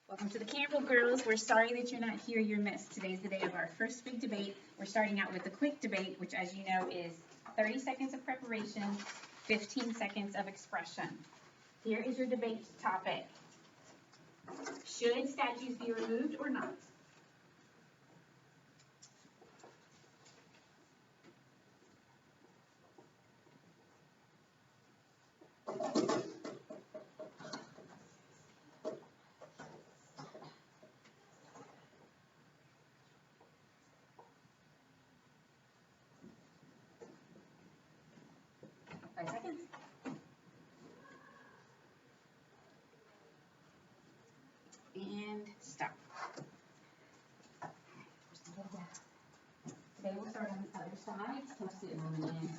Welcome to the Campbell girls. We're sorry that you're not here. You're missed. Today's the day of our first big debate. We're starting out with a quick debate, which, as you know, is 30 seconds of preparation, 15 seconds of expression. Here is your debate topic. Should statues be removed or not? Seconds. And stop. Today we'll start on the other side. Toast it moving in.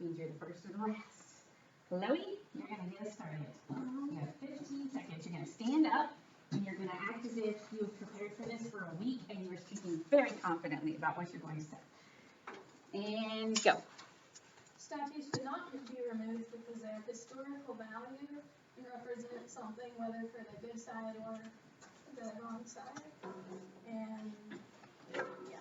Means you're the first or the last. Chloe, you're going to get us started. You have 15 seconds. You're going to stand up and you're going to act as if you have prepared for this for a week and you are speaking very confidently about what you're going to say. And go. Statues should not be removed because they have historical value and represent something, whether for the good side or the wrong side. And yeah.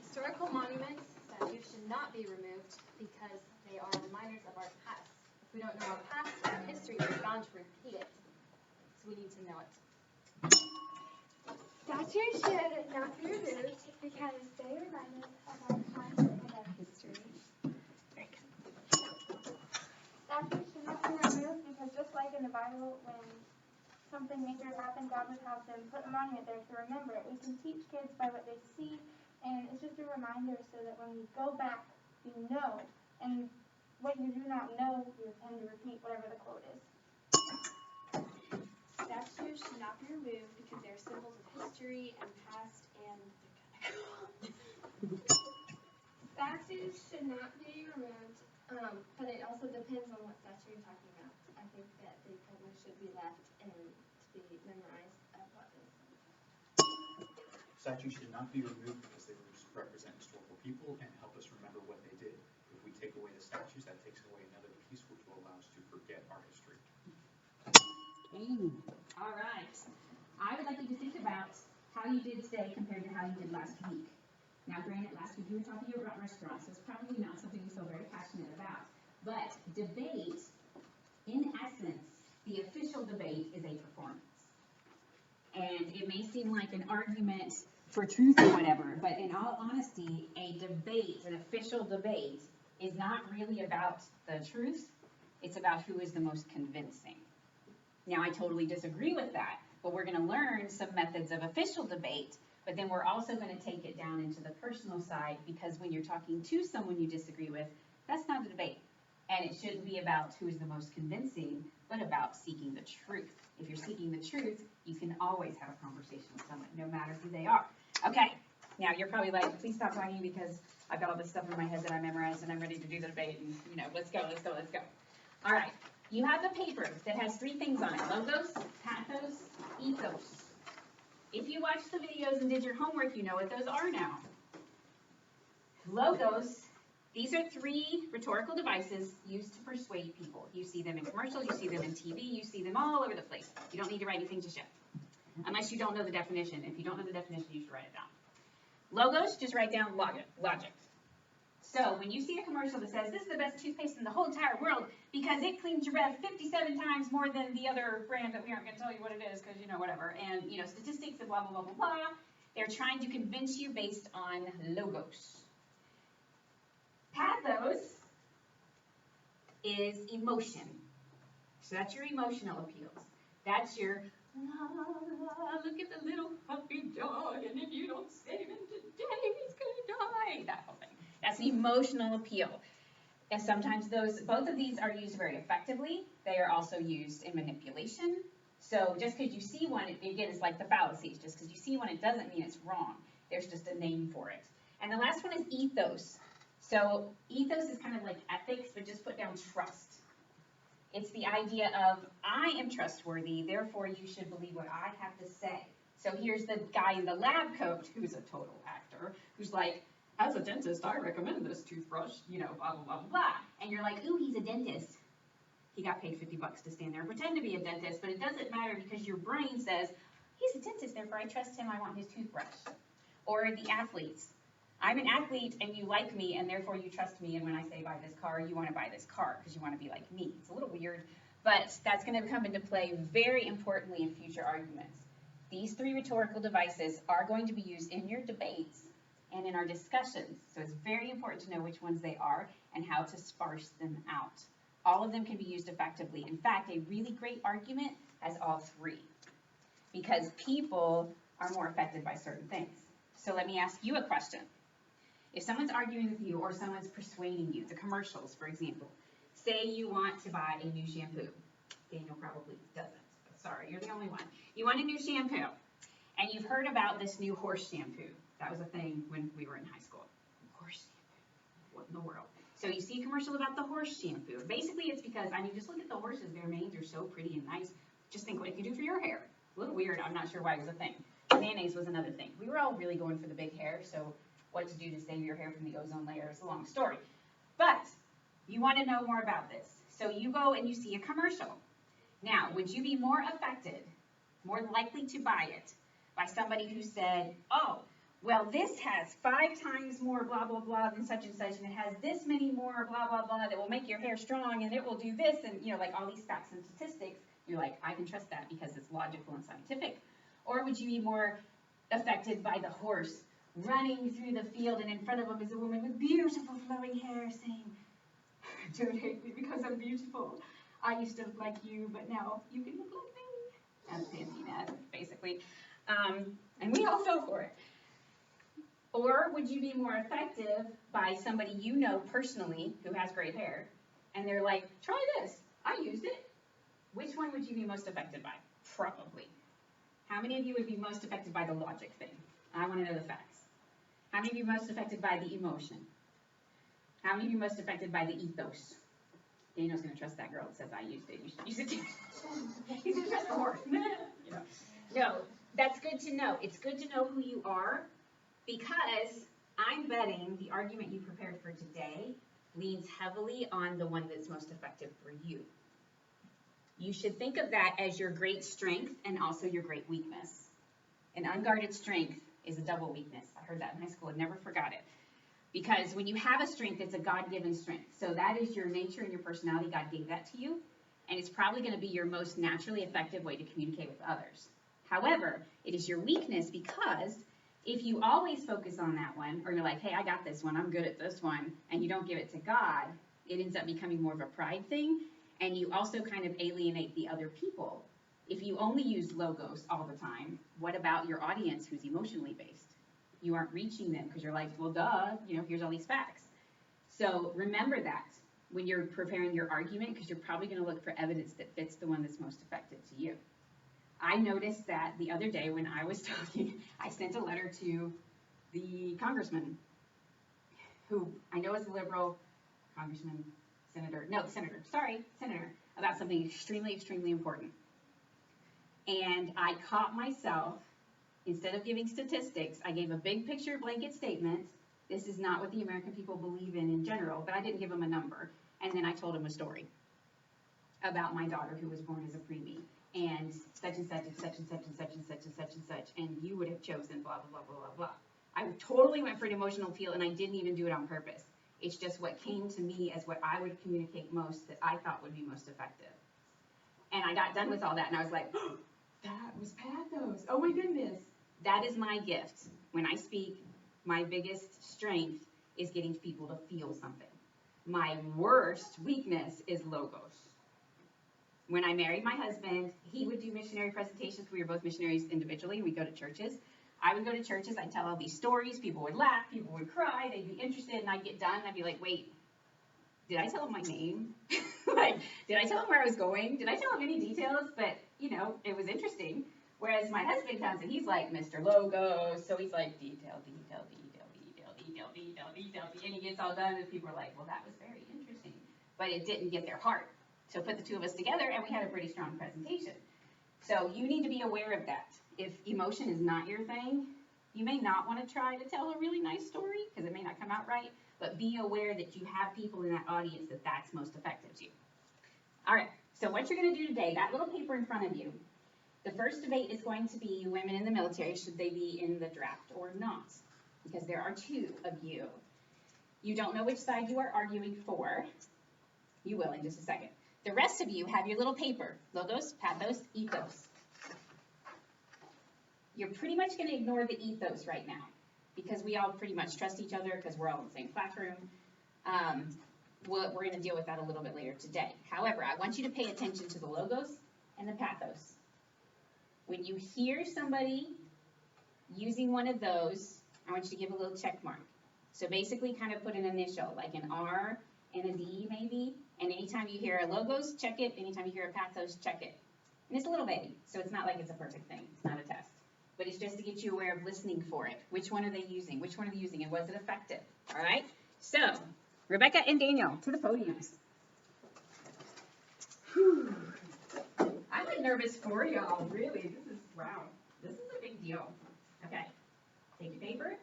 Historical monuments, statues should not be removed because they are reminders of our past. If we don't know our past, our history, we're bound to repeat it. So we need to know it. Statues should not be removed because they remind us of our past and our history. Very good. Statues should not be removed because just like in the Bible, when something major happened, God would have them put a monument there to remember it. We can teach kids by what they see, and it's just a reminder so that when we go back, you know, and what you do not know, you tend to repeat whatever the quote is. Statues should not be removed because they are symbols of history and past and Statues should not be removed, but it also depends on what statue you're talking about. I think that they probably should be left and to be memorized of what is. Statues should not be removed because they represent historical people and help us remember what they did. If we take away the statues, that takes away another piece which will allow us to forget our history. All right. I would like you to think about how you did today compared to how you did last week. Now, granted, last week you were talking about restaurants, so it's probably not something you feel very passionate about. But debate, in essence, the official debate is a performance. And it may seem like an argument for truth or whatever, but in all honesty, a debate, an official debate, is not really about the truth. It's about who is the most convincing. Now, I totally disagree with that, but we're going to learn some methods of official debate, but then we're also going to take it down into the personal side, because when you're talking to someone you disagree with, that's not a debate. And it shouldn't be about who is the most convincing, but about seeking the truth. If you're seeking the truth, you can always have a conversation with someone, no matter who they are. Okay, now you're probably like, please stop talking because I've got all this stuff in my head that I memorized and I'm ready to do the debate and, let's go. All right, you have a paper that has 3 things on it: logos, pathos, ethos. If you watched the videos and did your homework, you know what those are now. Logos, these are 3 rhetorical devices used to persuade people. You see them in commercials, you see them in TV, you see them all over the place. You don't need to write anything just yet, unless you don't know the definition. If you don't know the definition, you should write it down. Logos, just write down logic. So when you see a commercial that says, this is the best toothpaste in the whole entire world because it cleans your breath 57 times more than the other brand that we aren't going to tell you what it is because, whatever, and, statistics and blah, blah, blah, blah, blah, they're trying to convince you based on logos. Pathos is emotion. So that's your emotional appeals. That's your, look at the little puppy dog, and if you don't save him today, he's going to die. That whole thing. That's the emotional appeal. And sometimes both of these are used very effectively. They are also used in manipulation. So just because you see one, again, it's like the fallacies. Just because you see one, it doesn't mean it's wrong. There's just a name for it. And the last one is ethos. So ethos is kind of like ethics, but just put down trust. It's the idea of, I am trustworthy, therefore you should believe what I have to say. So here's the guy in the lab coat, who's a total actor, who's like, as a dentist, I recommend this toothbrush, blah, blah, blah, blah. And you're like, ooh, he's a dentist. He got paid $50 to stand there and pretend to be a dentist, but it doesn't matter because your brain says, he's a dentist, therefore I trust him, I want his toothbrush. Or the athletes. I'm an athlete and you like me and therefore you trust me, and when I say buy this car, you want to buy this car because you want to be like me. It's a little weird, but that's going to come into play very importantly in future arguments. These three rhetorical devices are going to be used in your debates and in our discussions, so it's very important to know which ones they are and how to sparse them out. All of them can be used effectively. In fact, a really great argument has all three because people are more affected by certain things. So let me ask you a question. If someone's arguing with you or someone's persuading you, the commercials, for example, say you want to buy a new shampoo. Daniel probably doesn't, but sorry, you're the only one. You want a new shampoo, and you've heard about this new horse shampoo. That was a thing when we were in high school. Horse shampoo, what in the world? So you see a commercial about the horse shampoo. Basically, it's because, I mean, just look at the horses. Their manes are so pretty and nice. Just think what it can do for your hair. A little weird. I'm not sure why it was a thing. Mayonnaise was another thing. We were all really going for the big hair, so what to do to save your hair from the ozone layer is a long story. But you want to know more about this. So you go and you see a commercial. Now, would you be more affected, more likely to buy it, by somebody who said, oh, well, this has 5 times more blah, blah, blah than such and such, and it has this many more blah, blah, blah that will make your hair strong, and it will do this, and, you know, like all these facts and statistics, you're like, I can trust that because it's logical and scientific. Or would you be more affected by the horse running through the field, and in front of him is a woman with beautiful flowing hair saying, don't hate me because I'm beautiful. I used to look like you, but now you can look like me. That's Santina, basically. And we all fell for it. Or would you be more effective by somebody you know personally who has great hair, and they're like, try this, I used it. Which one would you be most affected by? Probably. How many of you would be most affected by the logic thing? I want to know the facts. How many of you most affected by the emotion? How many of you most affected by the ethos? Daniel's going to trust that girl that says I used it. You should use it too. He's going to trust the horse. No, that's good to know. It's good to know who you are, because I'm betting the argument you prepared for today leans heavily on the one that's most effective for you. You should think of that as your great strength and also your great weakness. An unguarded strength is a double weakness. I heard that in high school and never forgot it. Because when you have a strength, it's a God-given strength. So that is your nature and your personality. God gave that to you. And it's probably going to be your most naturally effective way to communicate with others. However, it is your weakness because if you always focus on that one, or you're like, hey, I got this one, I'm good at this one, and you don't give it to God, it ends up becoming more of a pride thing. And you also kind of alienate the other people. If you only use logos all the time, what about your audience who's emotionally based? You aren't reaching them because you're like, well, duh, you know, here's all these facts. So remember that when you're preparing your argument, because you're probably going to look for evidence that fits the one that's most effective to you. I noticed that the other day when I was talking, I sent a letter to the congressman, who I know is a liberal, senator, about something extremely, extremely important. And I caught myself, instead of giving statistics, I gave a big picture blanket statement. This is not what the American people believe in general, but I didn't give them a number. And then I told him a story about my daughter who was born as a preemie, and such and such and such and such and such and such and such and such, and you would have chosen blah, blah, blah, blah, blah, blah. I totally went for an emotional appeal, and I didn't even do it on purpose. It's just what came to me as what I would communicate most that I thought would be most effective. And I got done with all that, and I was like, oh, that was pathos. Oh my goodness. That is my gift. When I speak, my biggest strength is getting people to feel something. My worst weakness is logos. When I married my husband, he would do missionary presentations. We were both missionaries individually. We'd go to churches. I would go to churches. I'd tell all these stories. People would laugh. People would cry. They'd be interested. And I'd get done. And I'd be like, wait, did I tell him my name? Like, did I tell him where I was going? Did I tell him any details? But, you know, it was interesting. Whereas my husband comes and he's like Mr. Logos. So he's like detail, detail, detail, detail, detail, detail, detail. And he gets all done. And people are like, well, that was very interesting. But it didn't get their heart. So put the two of us together and we had a pretty strong presentation. So you need to be aware of that. If emotion is not your thing, you may not want to try to tell a really nice story because it may not come out right, but be aware that you have people in that audience that that's most effective to you. All right, so what you're going to do today, that little paper in front of you, the first debate is going to be women in the military, should they be in the draft or not? Because there are two of you. You don't know which side you are arguing for. You will in just a second. The rest of you have your little paper, logos, pathos, ethos. You're pretty much going to ignore the ethos right now because we all pretty much trust each other because we're all in the same classroom. We're going to deal with that a little bit later today. However, I want you to pay attention to the logos and the pathos. When you hear somebody using one of those, I want you to give a little check mark. So basically kind of put an initial, like an R and a D maybe, and anytime you hear a logos, check it. Anytime you hear a pathos, check it. And it's a little vague, so it's not like it's a perfect thing. It's not a test. But it's just to get you aware of listening for it. Which one are they using? Which one are they using? And was it effective? All right? So, Rebecca and Daniel, to the podiums. Whew. I'm like nervous for y'all, really. Wow, this is a big deal. Okay, take your paper,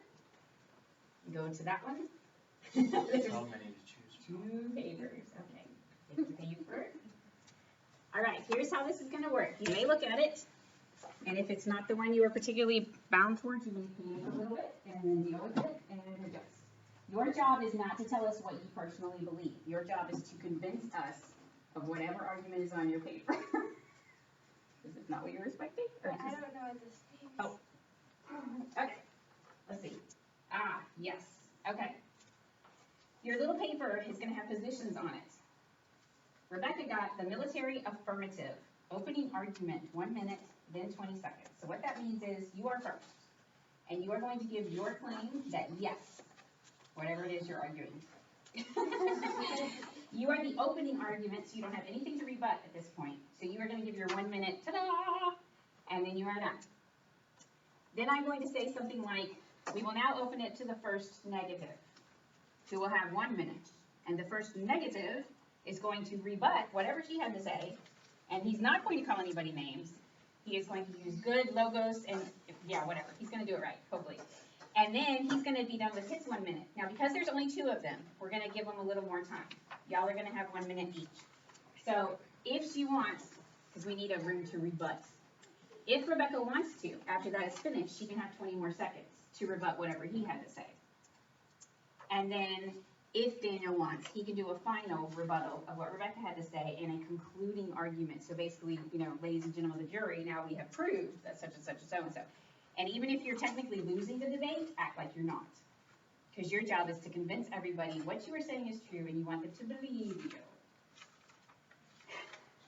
go to that one. There's How many to choose from? 2 papers, okay. Take the paper. All right, here's how this is gonna work. You may look at it, and if it's not the one you are particularly bound towards, you may panic a little bit, and then deal with it, and adjust. Your job is not to tell us what you personally believe. Your job is to convince us of whatever argument is on your paper. Is this not what you're expecting? I don't know at this stage. Oh. Okay. Let's see. Ah, yes. Okay. Your little paper is going to have positions on it. Rebecca got the military affirmative. Opening argument, 1 minute, then 20 seconds. So what that means is you are first. And you are going to give your claim that yes, whatever it is you're arguing. You are the opening argument, so you don't have anything to rebut at this point. So you are going to give your 1 minute, ta-da, and then you are done. Then I'm going to say something like, we will now open it to the first negative, who will have 1 minute. And the first negative is going to rebut whatever she had to say, and he's not going to call anybody names. He is going to use good logos and, yeah, whatever. He's going to do it right, hopefully. And then he's going to be done with his 1 minute. Now, because there's only 2 of them, we're going to give them a little more time. Y'all are going to have 1 minute each. So if she wants, because we need a room to rebut, if Rebecca wants to, after that is finished, she can have 20 more seconds to rebut whatever he had to say. And then if Daniel wants, he can do a final rebuttal of what Rebecca had to say and a concluding argument. So basically, you know, ladies and gentlemen of the jury, now we have proved that such and such and so and so. And even if you're technically losing the debate, act like you're not. Because your job is to convince everybody what you are saying is true and you want them to believe you.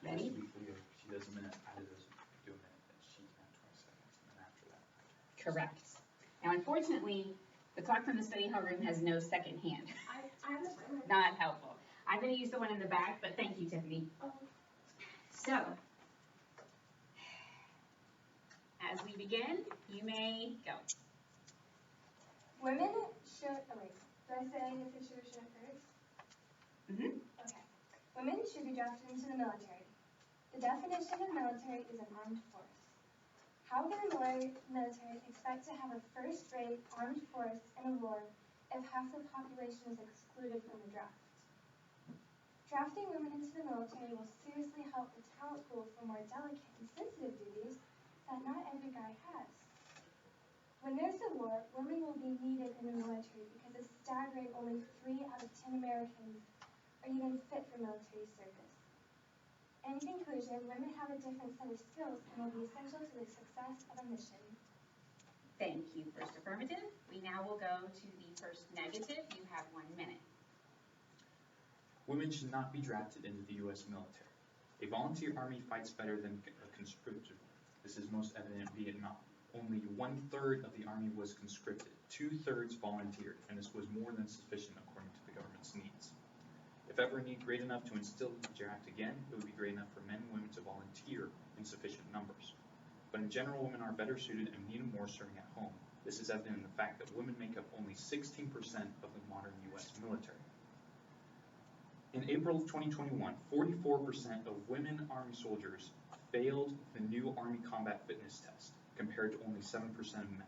Ready? Just to be clear, she does a minute, I do a minute, then she can have 20 seconds, and then after that. Correct. Now, unfortunately, the clock from the study hall room has no second hand. Not helpful. I'm going to use the one in the back, but thank you, Tiffany. So, as we begin, you may go. Women should, oh wait, do I say if it should or shouldn't first? Mm-hmm. Okay. Women should be drafted into the military. The definition of military is an armed force. How can the military expect to have a first-rate armed force in a war if half the population is excluded from the draft? Drafting women into the military will seriously help the talent pool for more delicate and sensitive duties that not every guy has. When there's a war, women will be needed in the military because a staggering only 3 out of 10 Americans are even fit for military service. In conclusion, women have a different set of skills and will be essential to the success of a mission. Thank you. First affirmative. We now will go to the first negative. You have 1 minute. Women should not be drafted into the U.S. military. A volunteer army fights better than a conscripted one. This is most evident in Vietnam. Only 1/3 of the army was conscripted, 2/3 volunteered, and this was more than sufficient according to the government's needs. If ever a need great enough to instill the draft again, it would be great enough for men and women to volunteer in sufficient numbers. But in general, women are better suited and needed more serving at home. This is evident in the fact that women make up only 16% of the modern U.S. military. In April of 2021, 44% of women Army soldiers failed the new Army Combat Fitness Test, compared to only 7% of men.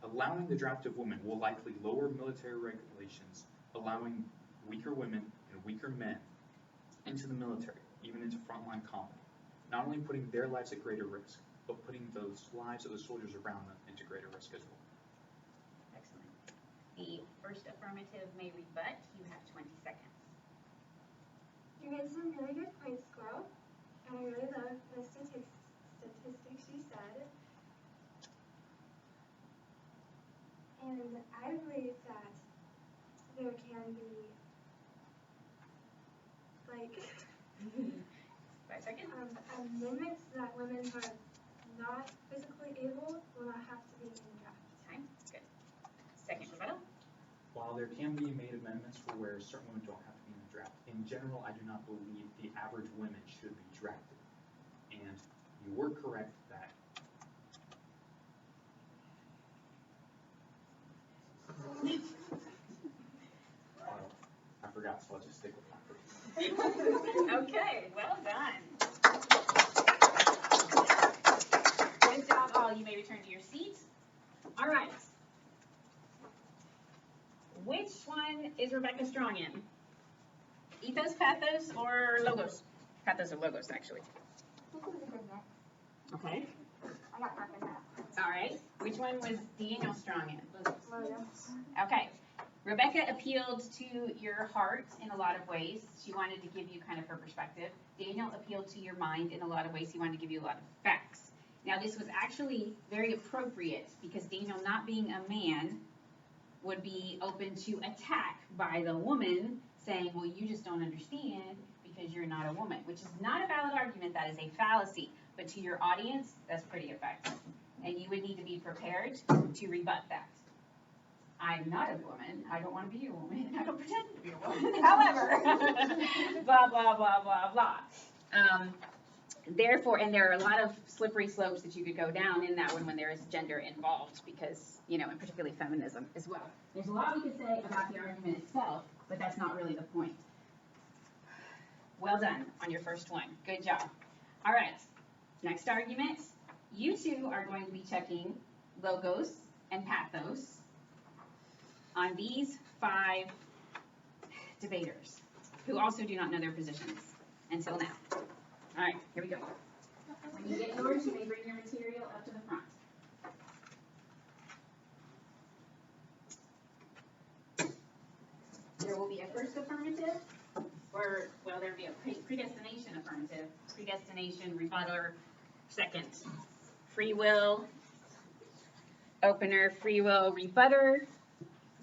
Allowing the draft of women will likely lower military regulations, allowing weaker women and weaker men into the military, even into frontline combat, not only putting their lives at greater risk, but putting those lives of the soldiers around them into greater risk as well. Excellent. The first affirmative may rebut. You have 20 seconds. You made some really good points, Squirrel, and I really love the statistics you said. And I believe that there can be, like, 5 seconds. amendments that women who are not physically able will not have to be in draft. Time. Good. Second rebuttal. While there can be made amendments for where certain women don't have to be in the draft, in general, I do not believe the average women should be drafted. And you were correct that I forgot, so I'll just stick with my first. Okay, well done. Good job, all. You may return to your seats. All right. Which one is Rebecca strong in? Ethos, Pathos, or Logos? Pathos or Logos, actually. This is a good mix. Okay. I got half and half. All right. Which one was Daniel strong in? Logos. Okay. Rebecca appealed to your heart in a lot of ways. She wanted to give you kind of her perspective. Daniel appealed to your mind in a lot of ways. He wanted to give you a lot of facts. Now, this was actually very appropriate because Daniel, not being a man, would be open to attack by the woman saying, well, you just don't understand because you're not a woman, which is not a valid argument. That is a fallacy. But to your audience, that's pretty effective. And you would need to be prepared to rebut that. I'm not a woman. I don't want to be a woman. I don't pretend to be a woman. However, blah, blah, blah, blah, blah. Therefore, and there are a lot of slippery slopes that you could go down in that one when there is gender involved because, you know, and particularly feminism as well. There's a lot we could say about the argument itself, but that's not really the point. Well done on your first one. Good job. All right. Next argument. You two are going to be checking Logos and Pathos on these 5 debaters who also do not know their positions until now. All right, here we go. When you get yours, you may bring your material up to the front. There will be a first affirmative, or, well, there will be a predestination affirmative, predestination, rebutter, second, free will, opener, free will, rebutter,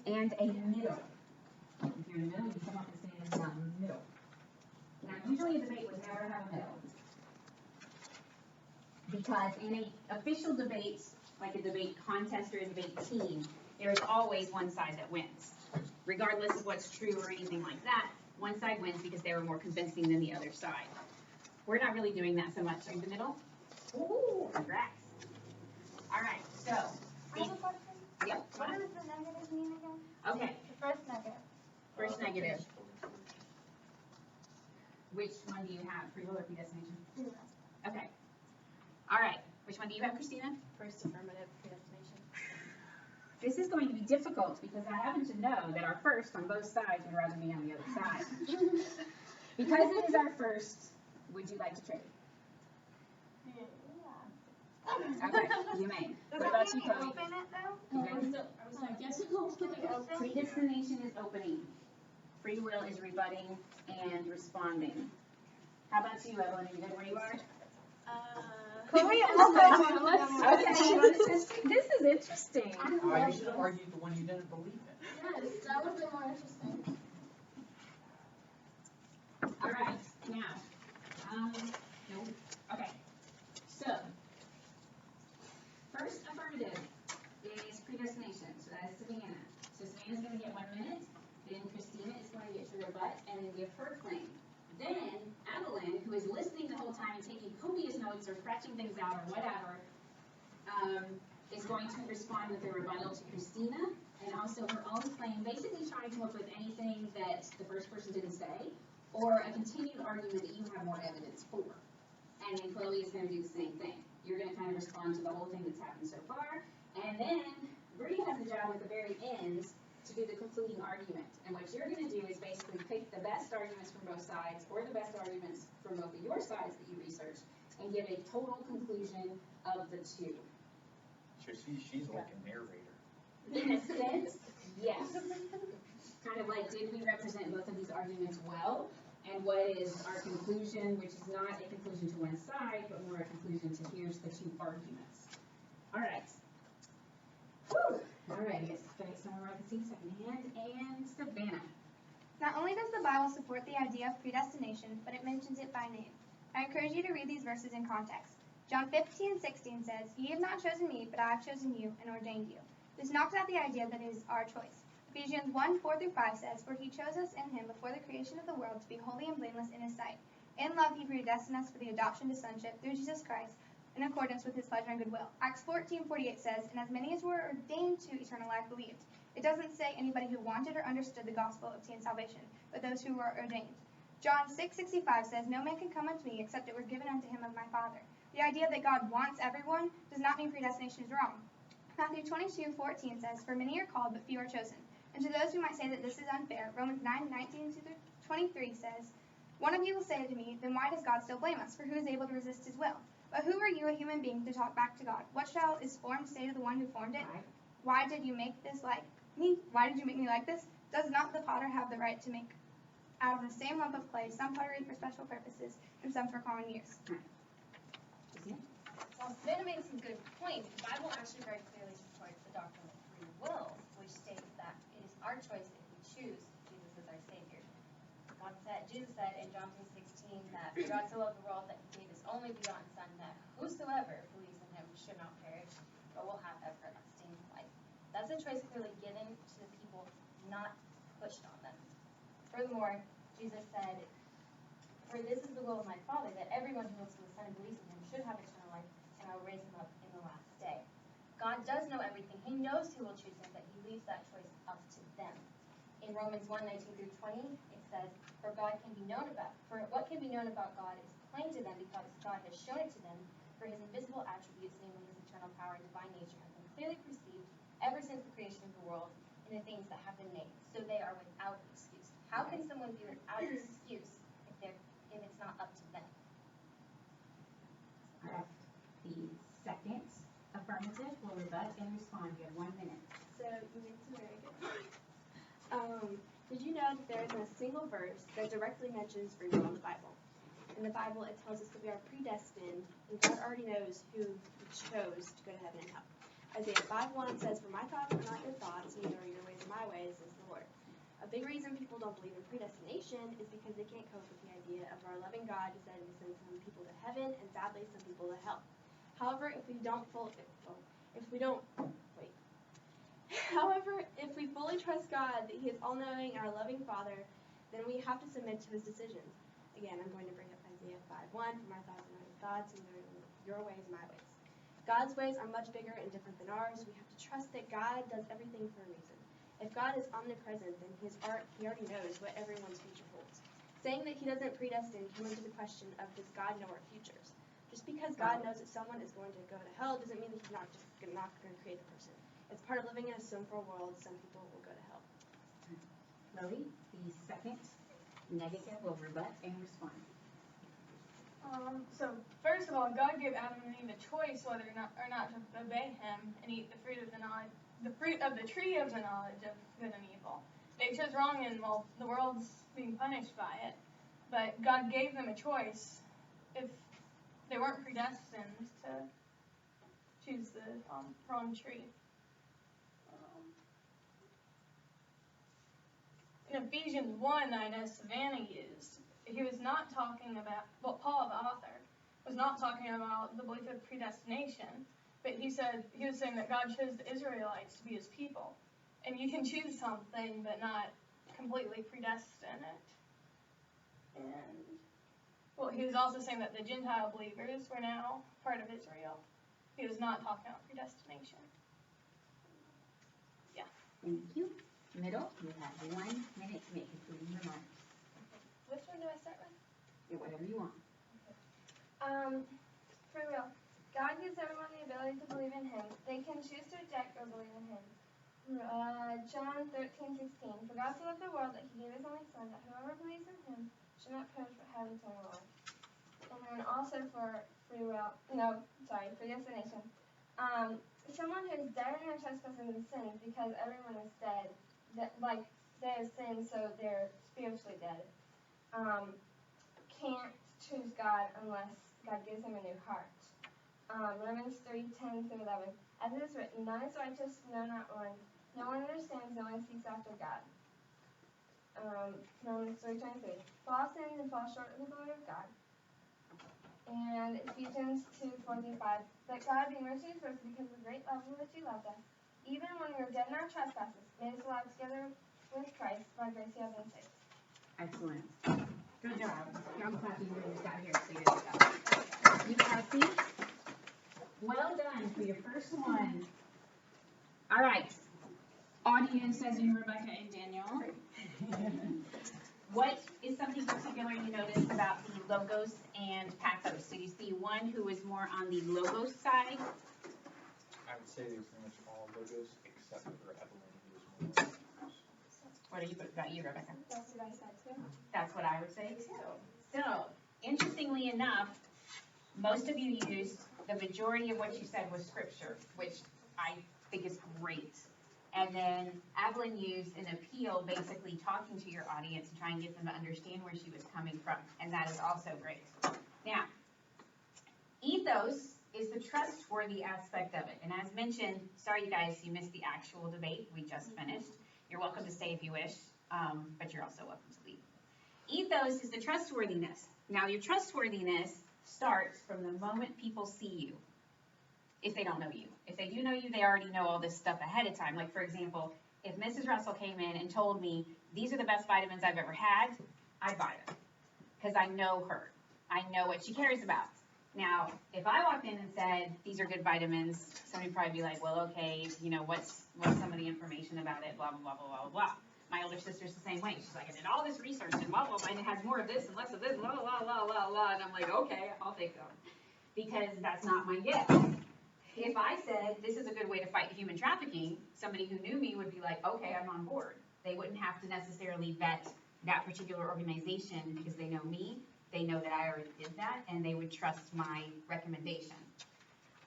and a middle. If you're in the middle, you come up and stand in the middle. Now, usually a debate would never have a middle. Because in an official debate, like a debate contest or a debate team, there is always one side that wins. Regardless of what's true or anything like that, one side wins because they were more convincing than the other side. We're not really doing that so much in the middle. Ooh, congrats. All right, so. I have a question. Yep. What does the negative mean again? Okay, The first negative. first negative. Which one do you have, free will or predestination? Okay. All right, which one do you have, Christina? First affirmative, predestination. This is going to be difficult because I happen to know that our first on both sides would rather be on the other side. Because it is our first, would you like to trade? Okay, you may. What about you, Chloe? Open it though? You good? So I guess we'll put it open. Predestination is opening. Free will is rebutting and responding. How about you, Evelyn? Are you good where you are? Chloe also Okay, this is interesting. You should have argued the one you didn't believe in. Yes, that would be more interesting. All right, now, no, okay. So, first affirmative is predestination. So that is Savannah. So Savannah's going to get 1 minute. Then Christina is going to get to rebut and then give her claim. Then Adeline, who is listening the whole time and taking copious notes or scratching things out or whatever, is going to respond with a rebuttal to Christina and also her own claim, basically trying to come up with anything that the first person didn't say or a continued argument that you have more evidence for. And then Chloe is going to do the same thing. You're going to kind of respond to the whole thing that's happened so far. And then Bree has the job at the very end to do the concluding argument. And what you're going to do is basically pick the best arguments from both sides, or the best arguments from both of your sides that you researched, and give a total conclusion of the two. So she's like a narrator. In a sense, yes. Kind of like, did we represent both of these arguments well? And what is our conclusion, which is not a conclusion to one side, but more a conclusion to here's the two arguments. All right. Whew. All right, guys. Gotta get somewhere where I can see secondhand. And Savannah. Not only does the Bible support the idea of predestination, but it mentions it by name. I encourage you to read these verses in context. John 15:16 says, "Ye have not chosen me, but I have chosen you and ordained you." This knocks out the idea that it is our choice. Ephesians 1:4-5 says, "For he chose us in him before the creation of the world to be holy and blameless in his sight. In love he predestined us for the adoption to sonship through Jesus Christ, in accordance with his pleasure and goodwill." Acts 14:48 says, "And as many as were ordained to eternal life believed." It doesn't say anybody who wanted or understood the gospel obtained salvation, but those who were ordained. John 6:65 says, "No man can come unto me except it were given unto him of my Father." The idea that God wants everyone does not mean predestination is wrong. Matthew 22:14 says, "For many are called, but few are chosen." And to those who might say that this is unfair, Romans 9:19-23 says, "One of you will say to me, then why does God still blame us? For who is able to resist his will? But who are you, a human being, to talk back to God? What shall is formed say to the one who formed it? Why did you make this like me? Why did you make me like this? Does not the potter have the right to make out of the same lump of clay some pottery for special purposes and some for common use?" Well, Savannah made some good points. The Bible actually very clearly supports the doctrine of free will, which states that it is our choice if we choose Jesus as our Savior. Jesus said in John 3:16 that for God so loved the world that he gave his only begotten Son, that whosoever believes in him should not perish, but will have everlasting life. That's a choice clearly given to the people, not pushed on them. Furthermore, Jesus said, "For this is the will of my Father, that everyone who looks to the Son and believes in him should have eternal life, and I will raise him up in the last day." God does know everything. He knows who will choose him, but he leaves that choice up to them. In Romans 1:19-20, it says, For what can be known about God is plain to them, because God has shown it to them, for his invisible attributes, namely his eternal power and divine nature, have been clearly perceived ever since the creation of the world in the things that have been made. So they are without excuse. How can someone be without excuse if it's not up to them? All right. The second affirmative will rebut and respond. You have 1 minute. So you made some very good points. Did you know that there isn't a single verse that directly mentions free will in the Bible? In the Bible, it tells us that we are predestined, and God already knows who He chose to go to heaven and hell. Isaiah 5:1 says, "For my thoughts are not your thoughts, neither are your ways my ways, says the Lord." A big reason people don't believe in predestination is because they can't cope with the idea of our loving God deciding to send some people to heaven and sadly some people to hell. However, if we fully trust God that He is all-knowing and our loving Father, then we have to submit to His decisions. Again, I'm going to bring up Isaiah 5:1, "For my thoughts are not your thoughts, neither are your ways my ways." God's ways are much bigger and different than ours. We have to trust that God does everything for a reason. If God is omnipresent, then He already knows what everyone's future holds. Saying that He doesn't predestine comes into the question of, does God know our futures? Just because God knows that someone is going to go to hell doesn't mean that He's not going to create the person. It's part of living in a sinful world. Some people will go to hell. Lily, the second negative will rebut and respond. So first of all, God gave Adam and Eve a choice whether or not to obey Him and eat the fruit of the tree of the knowledge of good and evil. They chose wrong, and well, the world's being punished by it. But God gave them a choice if they weren't predestined to choose the wrong tree. In Ephesians 1, I know Savannah used, he was not talking about, well, Paul, the author, was not talking about the belief of predestination, but he was saying that God chose the Israelites to be his people. And you can choose something, but not completely predestine it. And, well, he was also saying that the Gentile believers were now part of Israel. He was not talking about predestination. Yeah. Thank you. Middle, you have 1 minute to make concluding remarks. Which one do I start with? Yeah, whatever you want. Free will. God gives everyone the ability to believe in Him. They can choose to reject or believe in Him. John 13:16. For God so loved the world that he gave his only Son, that whoever believes in him should not perish but have eternal life. And then also for predestination. Someone who is dead in their trespasses and sins, because everyone is dead, they have sinned, so they're spiritually dead, can't choose God unless God gives him a new heart. Romans 3:10-11. As it is written, none is righteous, no, not one. No one understands, no one seeks after God. Romans 3:23. For all sin and fall short of the glory of God. And Ephesians 2:4-5. But God, being merciful to us because of the great love with which he loved us, even when we were dead in our trespasses, made us alive together with Christ. By grace you have been saved. Excellent. Good job. I'm clapping you just got here, so good job. You have a seat? Well done for your first one. All right. Audience, as in Rebecca and Daniel. What is something particular you noticed about the logos and pathos? Did you see one who was more on the logos side? I would say they're pretty much all logos except for Evelyn, who was more pathos. What about you, Rebecca? That's what I said too. That's what I would say too. So, interestingly enough, most of you used, the majority of what you said was scripture, which I think is great. And then Evelyn used an appeal, basically talking to your audience and trying to get them to understand where she was coming from. And that is also great. Now, ethos is the trustworthy aspect of it. And as mentioned, sorry you guys, you missed the actual debate. We just finished. You're welcome to stay if you wish, but you're also welcome to leave. Ethos is the trustworthiness. Now, your trustworthiness starts from the moment people see you, if they don't know you. If they do know you, they already know all this stuff ahead of time. Like, for example, if Mrs. Russell came in and told me, these are the best vitamins I've ever had, I'd buy them. Because I know her. I know what she cares about. Now, if I walked in and said, these are good vitamins, somebody would probably be like, well, okay, you know, what's some of the information about it, blah, blah, blah, blah, blah, blah. My older sister's the same way. She's like, I did all this research, and blah, blah, blah, and it has more of this and less of this, blah, blah, blah, blah, blah. And I'm like, okay, I'll take them. Because that's not my gift. If I said, this is a good way to fight human trafficking, somebody who knew me would be like, okay, I'm on board. They wouldn't have to necessarily vet that particular organization because they know me, they know that I already did that, and they would trust my recommendation.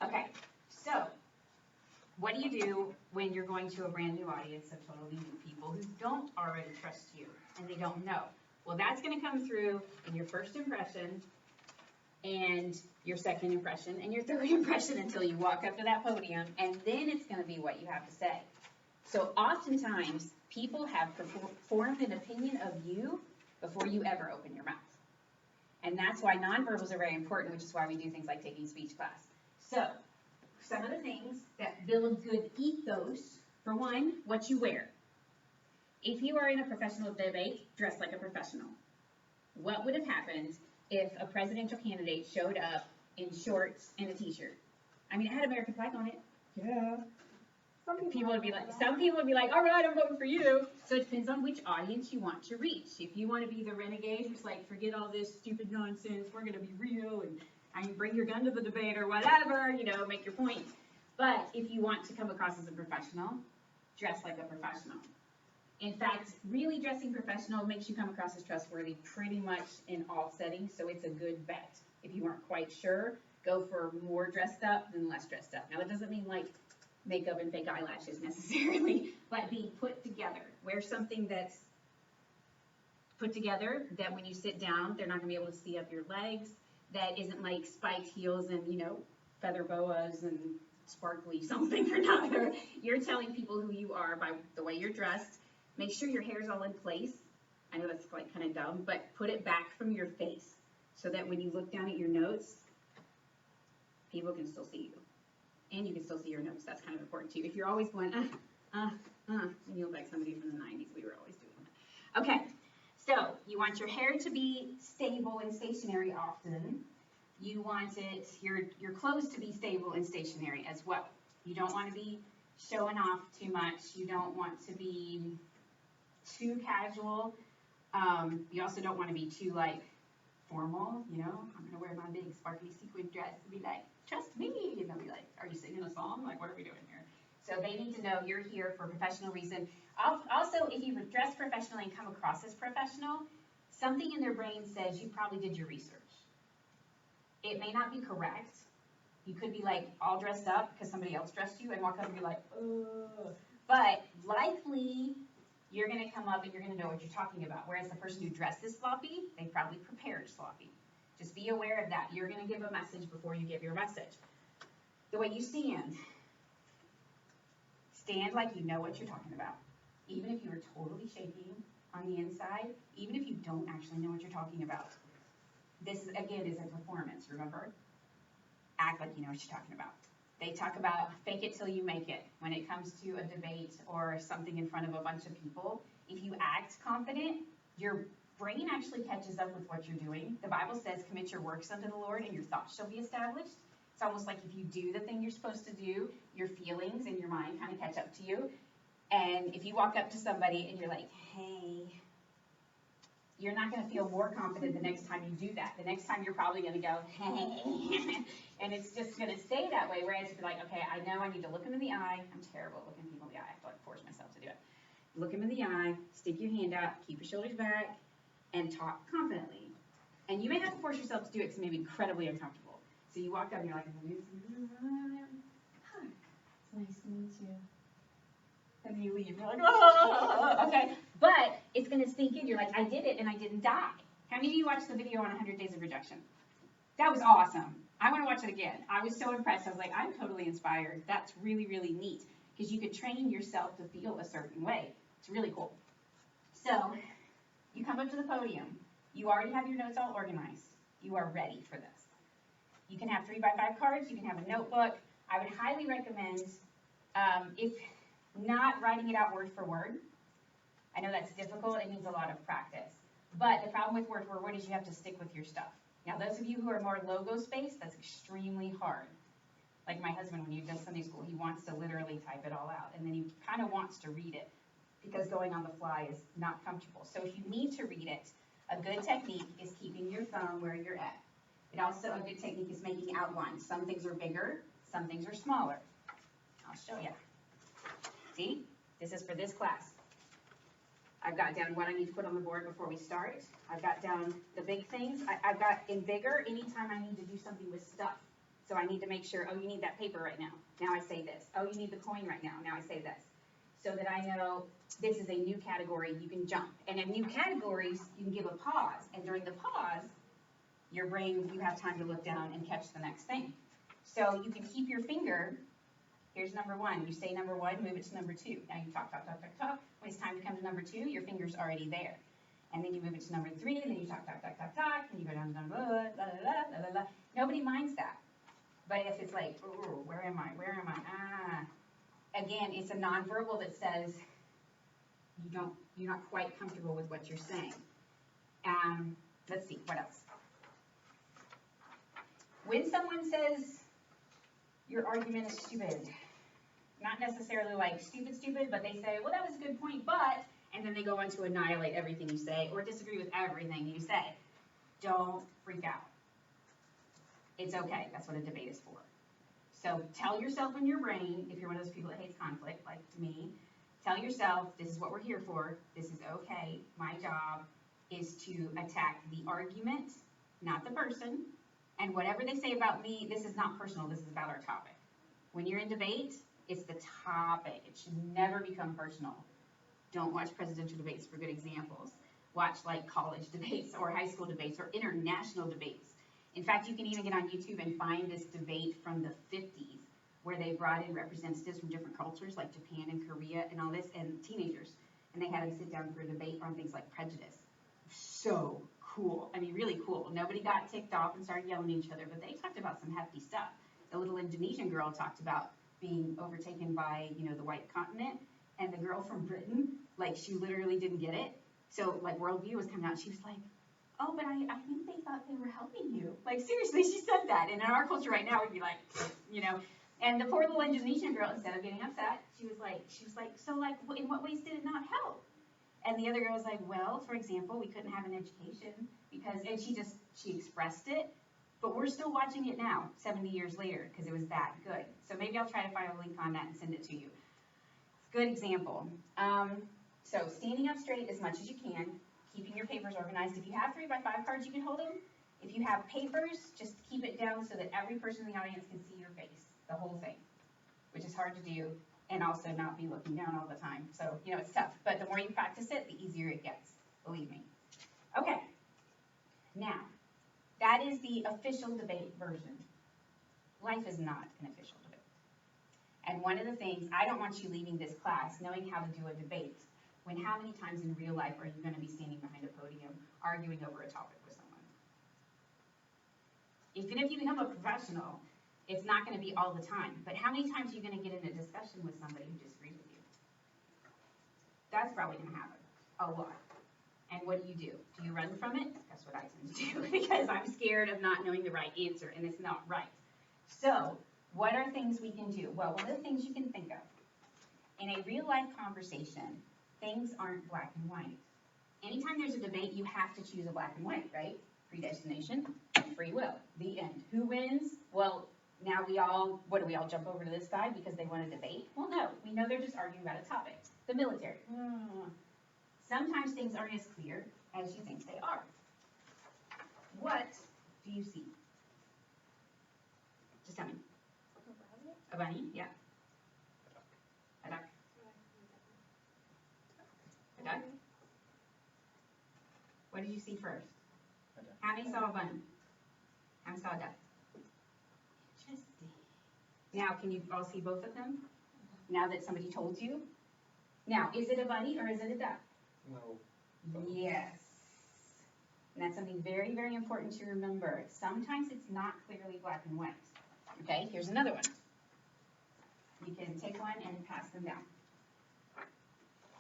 Okay, so what do you do when you're going to a brand new audience of totally new people who don't already trust you and they don't know? Well, that's going to come through in your first impression and your second impression and your third impression until you walk up to that podium, and then it's going to be what you have to say. So oftentimes, people have formed an opinion of you before you ever open your mouth. And that's why nonverbals are very important, which is why we do things like taking speech class. So, some of the things that build good ethos, for one, what you wear. If you are in a professional debate, dress like a professional. What would have happened if a presidential candidate showed up in shorts and a t-shirt? I mean, it had American flag on it. Yeah. Some people would be like, all right, I'm voting for you. So it depends on which audience you want to reach. If you want to be the renegade who's like, forget all this stupid nonsense, we're going to be real, and I mean, bring your gun to the debate or whatever, you know, make your point. But if you want to come across as a professional, dress like a professional. In fact, really dressing professional makes you come across as trustworthy pretty much in all settings, so it's a good bet. If you aren't quite sure, go for more dressed up than less dressed up. Now, it doesn't mean like makeup and fake eyelashes necessarily, but being put together. Wear something that's put together that when you sit down, they're not going to be able to see up your legs, that isn't like spiked heels and, you know, feather boas and sparkly something or another. You're telling people who you are by the way you're dressed. Make sure your hair's all in place. I know that's like kind of dumb, but put it back from your face so that when you look down at your notes, people can still see you. And you can still see your notes. That's kind of important too. If you're always going, and you look like somebody from the 90s, we were always doing that. Okay, so you want your hair to be stable and stationary often. You want your clothes to be stable and stationary as well. You don't want to be showing off too much. You don't want to be too casual. You also don't want to be too like formal, you know. I'm gonna wear my big sparkly sequin dress and be like, trust me, and they'll be like, are you singing a song? Like, what are we doing here? So they need to know you're here for a professional reason. Also, if you dress professionally and come across as professional, something in their brain says you probably did your research. It may not be correct. You could be like all dressed up because somebody else dressed you and walk up and be like, ugh. But likely you're going to come up and you're going to know what you're talking about. Whereas the person who dresses sloppy, they probably prepared sloppy. Just be aware of that. You're going to give a message before you give your message. The way you stand. Stand like you know what you're talking about. Even if you are totally shaking on the inside, even if you don't actually know what you're talking about. This, again, is a performance, remember? Act like you know what you're talking about. They talk about fake it till you make it. When it comes to a debate or something in front of a bunch of people, if you act confident, your brain actually catches up with what you're doing. The Bible says, commit your works unto the Lord and your thoughts shall be established. It's almost like if you do the thing you're supposed to do, your feelings and your mind kind of catch up to you. And if you walk up to somebody and you're like, hey, you're not going to feel more confident the next time you do that. The next time you're probably going to go, hey, and it's just going to stay that way. Whereas if you're like, okay, I know I need to look them in the eye. I'm terrible at looking people in the eye. I have to like force myself to do it. Look them in the eye, stick your hand out, keep your shoulders back, and talk confidently. And you may have to force yourself to do it because it may be incredibly uncomfortable. So you walk up and you're like, hi, it's nice to meet you. And you leave. You're like, oh, okay. But it's going to sink in. You're like, I did it and I didn't die. How many of you watched the video on 100 Days of Rejection? That was awesome. I want to watch it again. I was so impressed. I was like, I'm totally inspired. That's really, really neat because you could train yourself to feel a certain way. It's really cool. So you come up to the podium. You already have your notes all organized. You are ready for this. You can have 3x5 cards. You can have a notebook. I would highly recommend, if not writing it out word for word. I know that's difficult. It needs a lot of practice. But the problem with word for word is you have to stick with your stuff. Now, those of you who are more logo-spaced, that's extremely hard. Like my husband, when he does Sunday school, he wants to literally type it all out. And then he kind of wants to read it because going on the fly is not comfortable. So if you need to read it, a good technique is keeping your thumb where you're at. It also, a good technique is making outlines. Some things are bigger, some things are smaller. I'll show you. See, this is for this class. I've got down what I need to put on the board before we start. I've got down the big things. I've got in bigger anytime I need to do something with stuff. So I need to make sure, oh, you need that paper right now. Now I say this. Oh, you need the coin right now. Now I say this. So that I know this is a new category, you can jump. And in new categories, you can give a pause. And during the pause, your brain, you have time to look down and catch the next thing. So you can keep your finger. Here's number one. You say number one, move it to number two. Now you talk, talk, talk, talk, talk. When it's time to come to number two, your finger's already there. And then you move it to number three, and then you talk, talk, talk, talk, talk, and you go down to number la, la, la, la, la, la. Nobody minds that. But if it's like, oh, where am I? Where am I? Ah. Again, it's a nonverbal that says you're not quite comfortable with what you're saying. Let's see, what else? When someone says your argument is stupid, not necessarily like stupid, but they say, well, that was a good point, but, and then they go on to annihilate everything you say or disagree with everything you say. Don't freak out. It's okay. That's what a debate is for. So tell yourself in your brain, if you're one of those people that hates conflict, like me, tell yourself, this is what we're here for. This is okay. My job is to attack the argument, not the person. And whatever they say about me, this is not personal. This is about our topic. When you're in debate, it's the topic. It should never become personal. Don't watch presidential debates for good examples. Watch like college debates or high school debates or international debates. In fact, you can even get on YouTube and find this debate from the 50s where they brought in representatives from different cultures like Japan and Korea and all this, and teenagers. And they had them sit down for a debate on things like prejudice. So cool. I mean, really cool. Nobody got ticked off and started yelling at each other, but they talked about some hefty stuff. The little Indonesian girl talked about being overtaken by, the white continent, and the girl from Britain, like, she literally didn't get it. So, like, Worldview was coming out, she was like, oh, but I think they thought they were helping you. Like, seriously, she said that. And in our culture right now, we'd be like, And the poor little Indonesian girl, instead of getting upset, she was like, so, like, in what ways did it not help? And the other girl was like, well, for example, we couldn't have an education because, and she expressed it, But we're still watching it now, 70 years later, because it was that good. So maybe I'll try to find a link on that and send it to you. Good example. So standing up straight as much as you can, keeping your papers organized. If you have 3x5 cards, you can hold them. If you have papers, just keep it down so that every person in the audience can see your face, the whole thing, which is hard to do, and also not be looking down all the time. So, it's tough. But the more you practice it, the easier it gets, believe me. Okay. Now, that is the official debate version. Life is not an official debate. And one of the things, I don't want you leaving this class knowing how to do a debate, when how many times in real life are you going to be standing behind a podium arguing over a topic with someone? Even if you become a professional, it's not going to be all the time. But how many times are you going to get in a discussion with somebody who disagrees with you? That's probably going to happen a lot. And what do? Do you run from it? That's what I tend to do because I'm scared of not knowing the right answer, and it's not right. So, what are things we can do? Well, one of the things you can think of, in a real-life conversation, things aren't black and white. Anytime there's a debate, you have to choose a black and white, right? Predestination, free will, the end. Who wins? Well, now we all jump over to this side because they want to debate? Well, no, we know they're just arguing about a topic. The military. Sometimes things aren't as clear as you think they are. What do you see? Just tell me. A bunny? Yeah. A duck. A duck? What did you see first? A duck. How many saw a bunny? How many saw a duck? Interesting. Now, can you all see both of them? Now that somebody told you? Now, is it a bunny or is it a duck? No. Yes. And that's something very, very important to remember. Sometimes it's not clearly black and white. Okay, here's another one. You can take one and pass them down.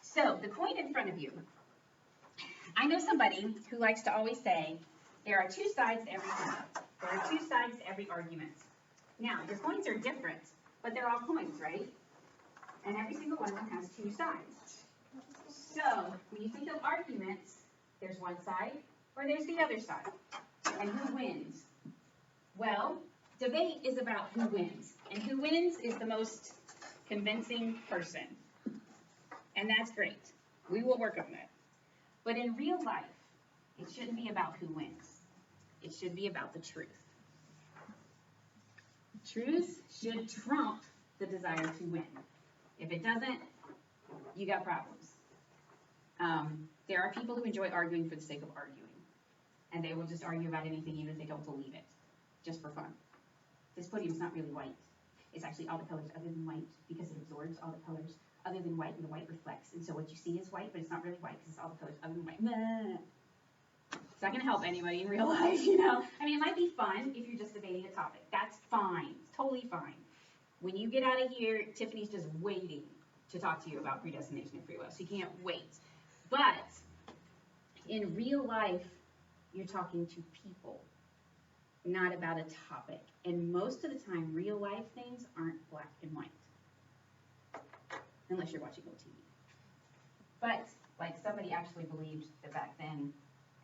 So, the coin in front of you. I know somebody who likes to always say, there are two sides to every coin. There are two sides to every argument. Now, your coins are different, but they're all coins, right? And every single one of them has two sides. So, when you think of arguments, there's one side or there's the other side. And who wins? Well, debate is about who wins. And who wins is the most convincing person. And that's great. We will work on that. But in real life, it shouldn't be about who wins. It should be about the truth. Truth should trump the desire to win. If it doesn't, you got problems. There are people who enjoy arguing for the sake of arguing. And they will just argue about anything even if they don't believe it. Just for fun. This podium's not really white. It's actually all the colors other than white because it absorbs all the colors other than white, and the white reflects. And so what you see is white, but it's not really white because it's all the colors other than white. Nah. It's not going to help anybody in real life, I mean, it might be fun if you're just debating a topic. That's fine. It's totally fine. When you get out of here, Tiffany's just waiting to talk to you about predestination and free will. So you can't wait. But in real life, you're talking to people, not about a topic. And most of the time, real life things aren't black and white. Unless you're watching old TV. But, like, somebody actually believed that back then,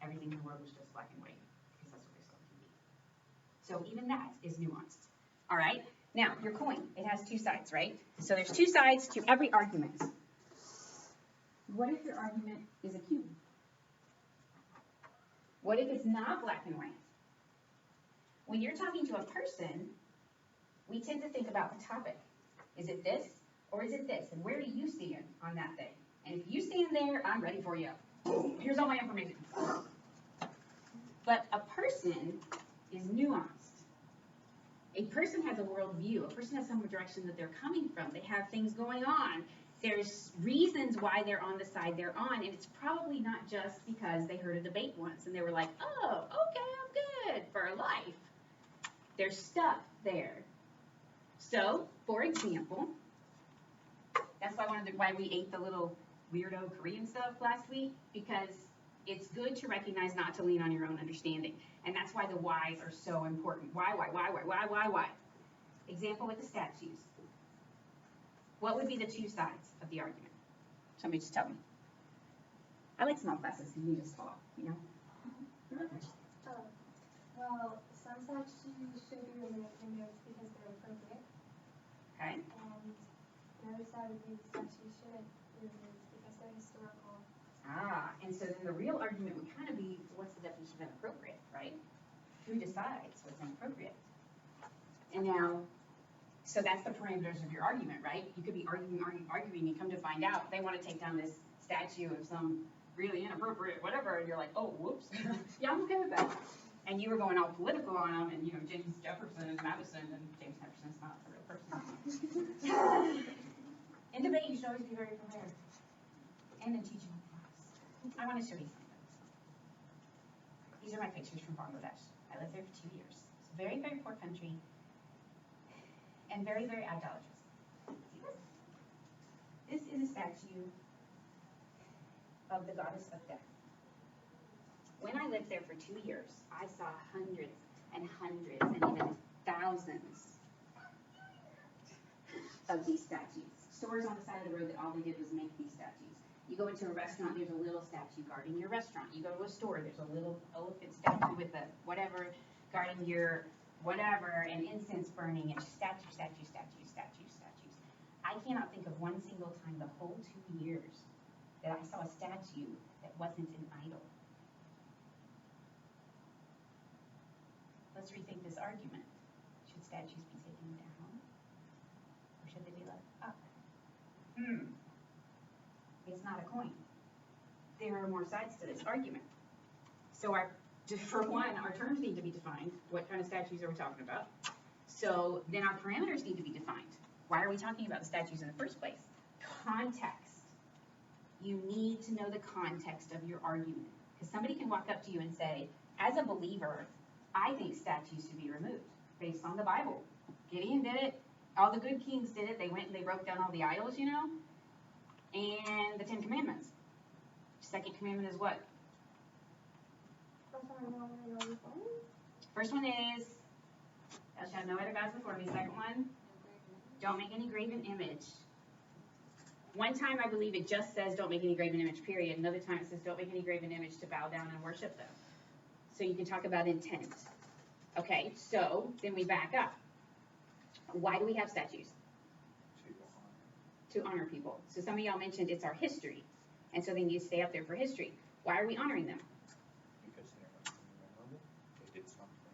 everything in the world was just black and white. Because that's what they saw on TV. So even that is nuanced. All right? Now, your coin, it has two sides, right? So there's two sides to every argument. What if your argument is a cube? What if it's not black and white? When you're talking to a person, we tend to think about the topic. Is it this or is it this? And where do you stand on that thing? And if you stand there, I'm ready for you. Boom, here's all my information. But a person is nuanced. A person has a worldview. A person has some direction that they're coming from. They have things going on. There's reasons why they're on the side they're on, and it's probably not just because they heard a debate once and they were like, oh, okay, I'm good for life. There's stuff there. So, for example, that's why we ate the little weirdo Korean stuff last week, because it's good to recognize not to lean on your own understanding. And that's why the whys are so important. Why? Example with the statues. What would be the two sides of the argument? Somebody just tell me. I like small classes because you can just talk, Well, some Some statues should be removed because they're appropriate, Okay? and the other side would be the statues shouldn't be removed because they're historical. And so then the real argument would kind of be, what's the definition of inappropriate, right? Who decides what's inappropriate? And now, so that's the parameters of your argument, right? You could be arguing, and come to find out they want to take down this statue of some really inappropriate whatever, and you're like, oh, whoops. Yeah, I'm okay with that. And you were going all political on them, and James Jefferson is Madison, and James Jefferson's not a real person. In debate, you should always be very prepared. And in teaching class. I want to show you something. These are my pictures from Bangladesh. I lived there for 2 years. It's a very, very poor country. And very, very idolatrous. See this? This is a statue of the goddess of death. When I lived there for 2 years, I saw hundreds and hundreds and even thousands of these statues. Stores on the side of the road that all they did was make these statues. You go into a restaurant, there's a little statue guarding your restaurant. You go to a store, there's a little elephant statue with a whatever guarding your whatever, and incense burning, and statues. I cannot think of one single time the whole 2 years that I saw a statue that wasn't an idol. Let's rethink this argument. Should statues be taken down? Or should they be left up? It's not a coin. There are more sides to this argument. So for one, our terms need to be defined. What kind of statues are we talking about? So then our parameters need to be defined. Why are we talking about the statues in the first place? Context. You need to know the context of your argument. Because somebody can walk up to you and say, as a believer, I think statues should be removed based on the Bible. Gideon did it. All the good kings did it. They went and they broke down all the idols, and the 10 Commandments. Second commandment is what? First one is, thou shalt have no other gods before me. Second one, don't make any graven image. One time I believe it just says don't make any graven image, period. Another time it says don't make any graven image to bow down and worship them. So you can talk about intent. Okay, so then we back up. Why do we have statues? To honor people. So some of y'all mentioned it's our history. And so they need to stay up there for history. Why are we honoring them? Because they're memorable. They did something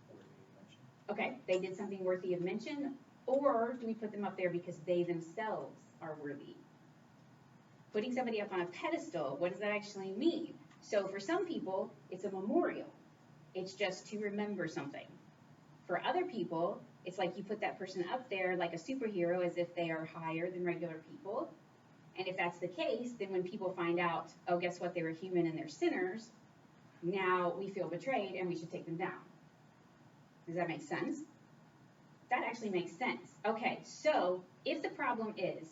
worthy of mention. Okay, they did something worthy of mention, or do we put them up there because they themselves are worthy? Putting somebody up on a pedestal, what does that actually mean? So for some people, it's a memorial. It's just to remember something. For other people, it's like you put that person up there like a superhero as if they are higher than regular people. And if that's the case, then when people find out, oh, guess what, they were human and they're sinners, now we feel betrayed and we should take them down. Does that make sense? That actually makes sense. Okay, so if the problem is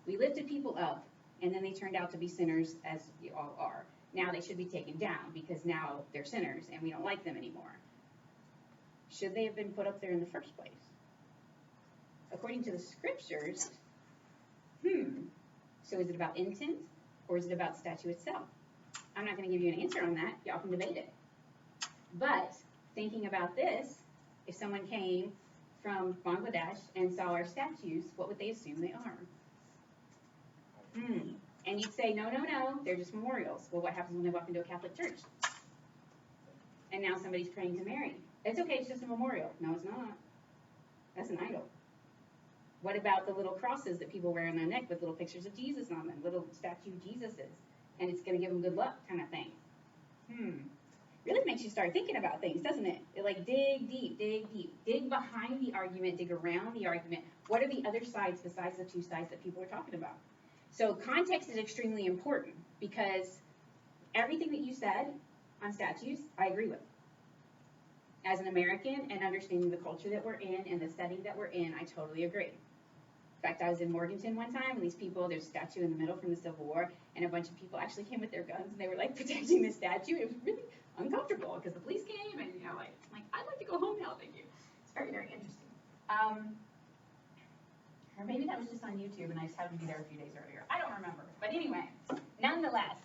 we lifted people up and then they turned out to be sinners, as you all are, now they should be taken down because now they're sinners and we don't like them anymore. Should they have been put up there in the first place? According to the scriptures, so is it about intent or is it about statue itself? I'm not going to give you an answer on that. Y'all can debate it. But thinking about this, if someone came from Bangladesh and saw our statues, what would they assume they are? And you'd say, no, they're just memorials. Well, what happens when they walk into a Catholic church? And now somebody's praying to Mary. It's okay, it's just a memorial. No, it's not. That's an idol. What about the little crosses that people wear on their neck with little pictures of Jesus on them, little statue Jesuses, and it's going to give them good luck kind of thing? Really makes you start thinking about things, doesn't it? It like dig deep, dig behind the argument, dig around the argument. What are the other sides besides the two sides that people are talking about? So context is extremely important because everything that you said on statues, I agree with. As an American and understanding the culture that we're in and the setting that we're in, I totally agree. In fact, I was in Morganton one time, and these people, there's a statue in the middle from the Civil War, and a bunch of people actually came with their guns, and they were, like, protecting the statue. It was really uncomfortable, because the police came, and, like, I'd like to go home now, thank you. It's very, very interesting. Or maybe that was just on YouTube, and I just happened to be there a few days earlier. I don't remember. But anyway, nonetheless,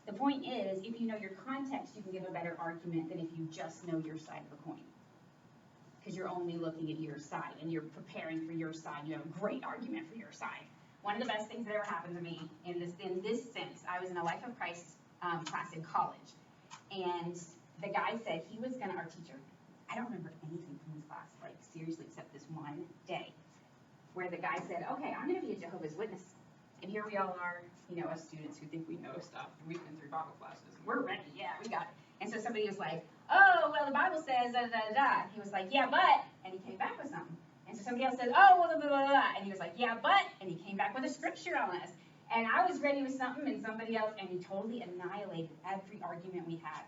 The point is, if you know your context, you can give a better argument than if you just know your side of the coin. Because you're only looking at your side, and you're preparing for your side. You have a great argument for your side. One of the best things that ever happened to me in this sense, I was in a Life of Christ class in college, and the guy said he was gonna, our teacher, I don't remember anything from his class, like seriously, except this one day, where the guy said, okay, I'm gonna be a Jehovah's Witness. And here we all are, you know, us students who think we know stuff. We've been through Bible classes. We're ready, yeah, we got it. And so somebody was like, oh, well, the Bible says da da da da. He was like, yeah, but, and he came back with something. And so somebody else said, oh, well, blah, blah, blah, blah. And he was like, yeah, but, and he came back with a scripture on us. And I was ready with something, and somebody else, and he totally annihilated every argument we had.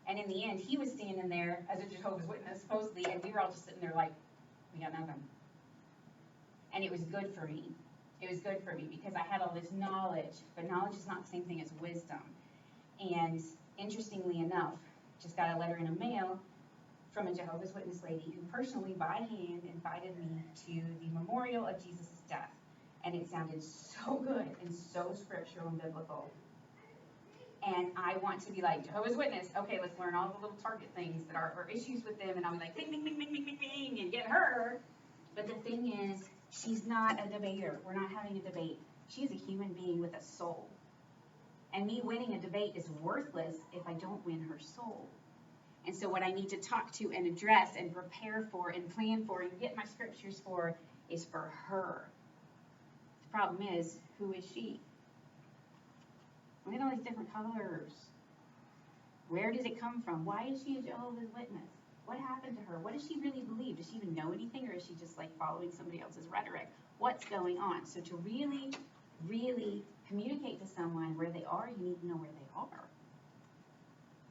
And in the end, he was standing there as a Jehovah's Witness, supposedly, and we were all just sitting there like, we got nothing. And it was good for me. It was good for me because I had all this knowledge, but knowledge is not the same thing as wisdom. And interestingly enough, just got a letter in the mail from a Jehovah's Witness lady who personally, by hand, invited me to the memorial of Jesus' death. And it sounded so good and so scriptural and biblical. And I want to be like, Jehovah's Witness, okay, let's learn all the little target things that are issues with them. And I'll be like, bing, bing, bing, bing, bing, bing, bing, and get her. But the thing is, she's not a debater. We're not having a debate. She's a human being with a soul. And me winning a debate is worthless if I don't win her soul. And so what I need to talk to and address and prepare for and plan for and get my scriptures for is for her. The problem is, who is she? Look at all these different colors. Where does it come from? Why is she a Jehovah's Witness? What happened to her? What does she really believe? Does she even know anything, or is she just like following somebody else's rhetoric? What's going on? So to really, really communicate to someone where they are, you need to know where they are.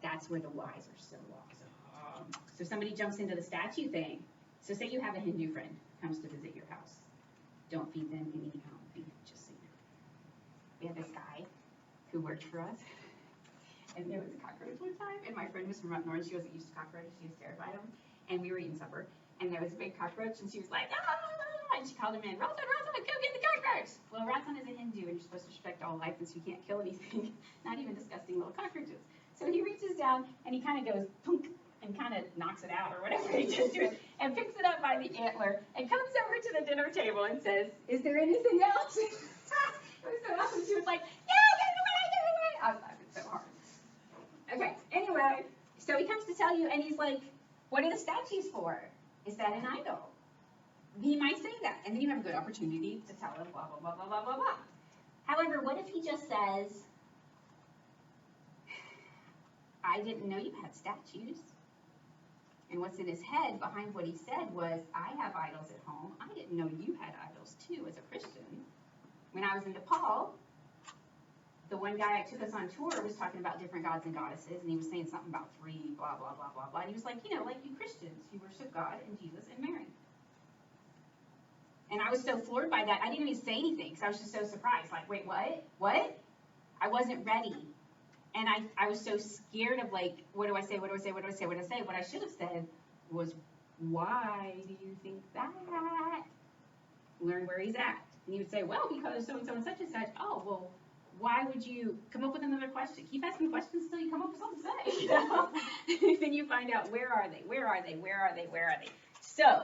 That's where the whys are so awesome. So somebody jumps into the statue thing. So say you have a Hindu friend who comes to visit your house. Don't feed them any beef, just so you know. We had this guy who worked for us. And there was a cockroach one time, and my friend was from up north. She wasn't used to cockroaches. She was terrified of them. And we were eating supper, and there was a big cockroach, and she was like, ah! And she called him in, Rosal, go get the cockroach! Well, Rosal is a Hindu, and you're supposed to respect all life, and so you can't kill anything, not even disgusting little cockroaches. So he reaches down, and he kind of goes, punk, and kind of knocks it out, or whatever he does to it, and picks it up by the antler, and comes over to the dinner table and says, is there anything else? It was so awesome. She was like, yeah, get it away, get it away! I was laughing so hard. Okay, anyway, so he comes to tell you, and he's like, what are the statues for? Is that an idol? He might say that, and then you have a good opportunity to tell him blah, blah, blah, blah, blah, blah, blah. However, what if he just says, I didn't know you had statues. And what's in his head behind what he said was, I have idols at home. I didn't know you had idols too as a Christian. When I was in Nepal, the one guy that took us on tour was talking about different gods and goddesses, and he was saying something about three, blah, blah, blah, blah, blah. And he was like, you know, like you Christians, you worship God and Jesus and Mary. And I was so floored by that, I didn't even say anything, because I was just so surprised. Like, wait, what? What? I wasn't ready. And I was so scared of, like, what do I say, what do I say, what do I say, what do I say? What I should have said was, why do you think that? Learn where he's at. And he would say, well, because so-and-so and such and such. Oh, well, why would you come up with another question? Keep asking questions until you come up with something to say, you know? Then you find out, where are they? Where are they? Where are they? Where are they? So,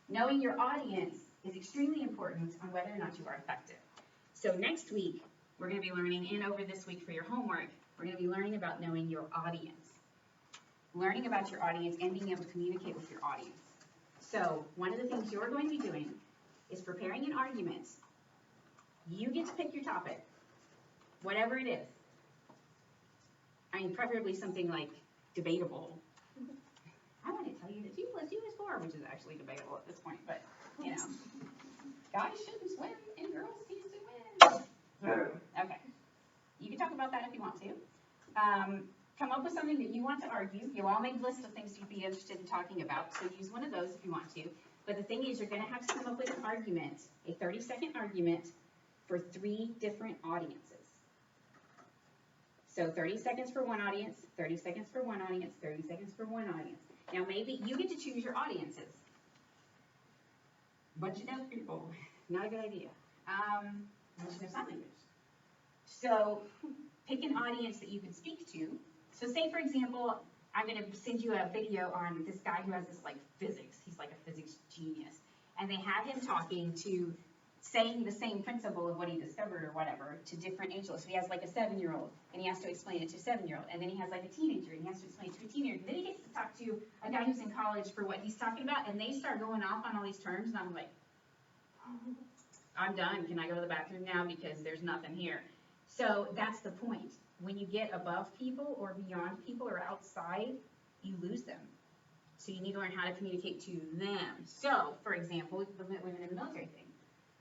knowing your audience is extremely important on whether or not you are effective. So next week, we're going to be learning, and over this week for your homework, we're going to be learning about knowing your audience. Learning about your audience and being able to communicate with your audience. So, one of the things you're going to be doing is preparing an argument. You get to pick your topic, whatever it is. I mean, preferably something like debatable. I want to tell you that 2 + 2 is 4, which is actually debatable at this point, but, you know. Guys shouldn't swim, and girls need to win. Okay. You can talk about that if you want to. Come up with something that you want to argue. You all made lists of things you'd be interested in talking about, so use one of those if you want to. But the thing is, you're going to have to come up with an argument, a 30-second argument, for 3 different audiences. So 30 seconds for one audience, 30 seconds for one audience, 30 seconds for one audience. Now maybe you get to choose your audiences. Bunch of deaf people, not a good idea. Bunch of sign language. So pick an audience that you can speak to. So say, for example, I'm going to send you a video on this guy who has this, like, physics. He's like a physics genius. And they have him talking to, saying the same principle of what he discovered or whatever to different age levels. So he has, like, a 7-year-old, and he has to explain it to a 7-year-old. And then he has, like, a teenager, and he has to explain it to a teenager. And then he gets to talk to a guy who's in college for what he's talking about, and they start going off on all these terms, and I'm like, I'm done. Can I go to the bathroom now? Because there's nothing here. So that's the point. When you get above people or beyond people or outside, you lose them. So you need to learn how to communicate to them. So, for example, the women in the military thing.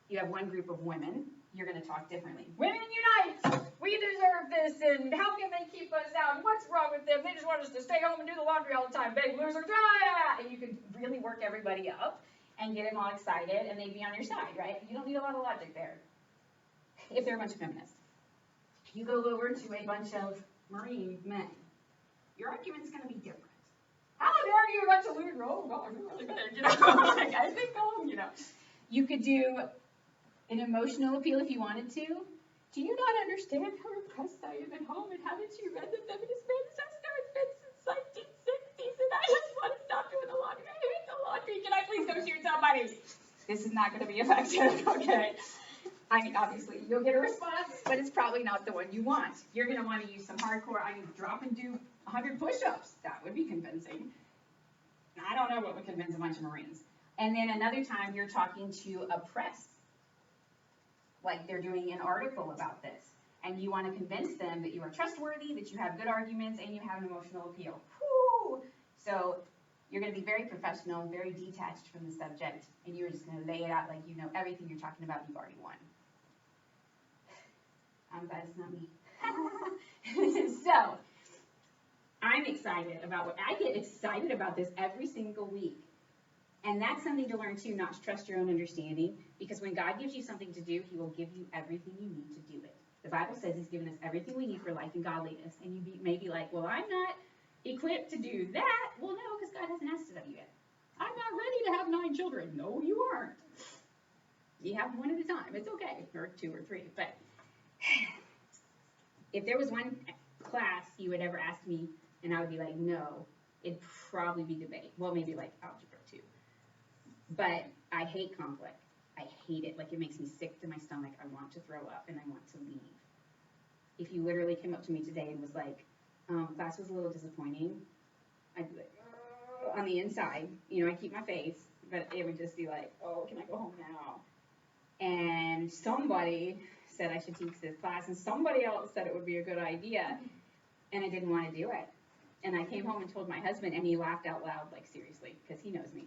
You have one group of women, you're going to talk differently. Women unite! We deserve this, and how can they keep us out? What's wrong with them? They just want us to stay home and do the laundry all the time. Big losers! Ah! And you can really work everybody up and get them all excited, and they'd be on your side, right? You don't need a lot of logic there. If they're a bunch of feminists. You go over to a bunch of Marine men. Your argument's going to be different. How dare you, a bunch of losers? Oh, God, you're really bad, you know? Like, I think, you know. You could do an emotional appeal if you wanted to. Do you not understand how repressed I am at home, and haven't you read the feminist manifesto? It's been since 1960s, and I just want to stop doing the laundry. I hate the laundry. Can I please go shoot somebody? This is not going to be effective, okay? I mean, obviously, you'll get a response, but it's probably not the one you want. You're going to want to use some hardcore, I mean, drop and do 100 push-ups. That would be convincing. I don't know what would convince a bunch of Marines. And then another time, you're talking to a press. Like they're doing an article about this. And you want to convince them that you are trustworthy, that you have good arguments, and you have an emotional appeal. Whew! So you're going to be very professional, very detached from the subject, and you're just going to lay it out like you know everything you're talking about, you've already won. I'm glad it's not me. So, I'm excited about what, I get excited about this every single week. And that's something to learn too, not to trust your own understanding, because when God gives you something to do, he will give you everything you need to do it. The Bible says he's given us everything we need for life and godliness, and you may be like, well, I'm not equipped to do that. Well, no, because God hasn't asked it of you yet. I'm not ready to have 9 children. No, you aren't. You have one at a time. It's okay, or 2 or 3. But if there was one class you would ever ask me, and I would be like, no, it'd probably be debate. Well, maybe like algebra too. But I hate conflict. I hate it. Like, it makes me sick to my stomach. I want to throw up, and I want to leave. If you literally came up to me today and was like, class was a little disappointing, I'd be like, on the inside. You know, I keep my face, but it would just be like, oh, can I go home now? And somebody said I should teach this class, and somebody else said it would be a good idea, and I didn't want to do it. And I came home and told my husband, and he laughed out loud, like, seriously, because he knows me.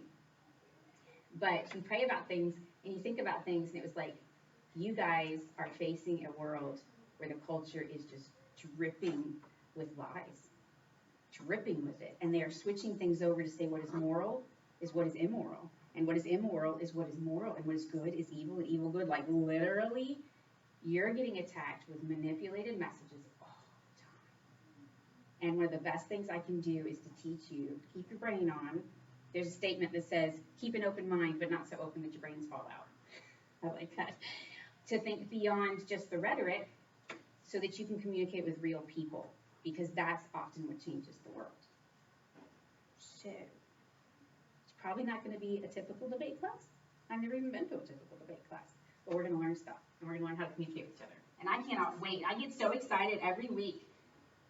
But you pray about things, and you think about things, and it was like, you guys are facing a world where the culture is just dripping with lies, dripping with it. And they are switching things over to say what is moral is what is immoral, and what is immoral is what is moral, and what is good is evil, and evil good. Like, literally, you're getting attacked with manipulated messages all the time. And one of the best things I can do is to teach you, keep your brain on. There's a statement that says, keep an open mind, but not so open that your brains fall out. I like that. To think beyond just the rhetoric so that you can communicate with real people, because that's often what changes the world. So, it's probably not going to be a typical debate class. I've never even been to a typical debate class. But we're going to learn stuff, and we're going to learn how to communicate with each other. And I cannot wait. I get so excited every week.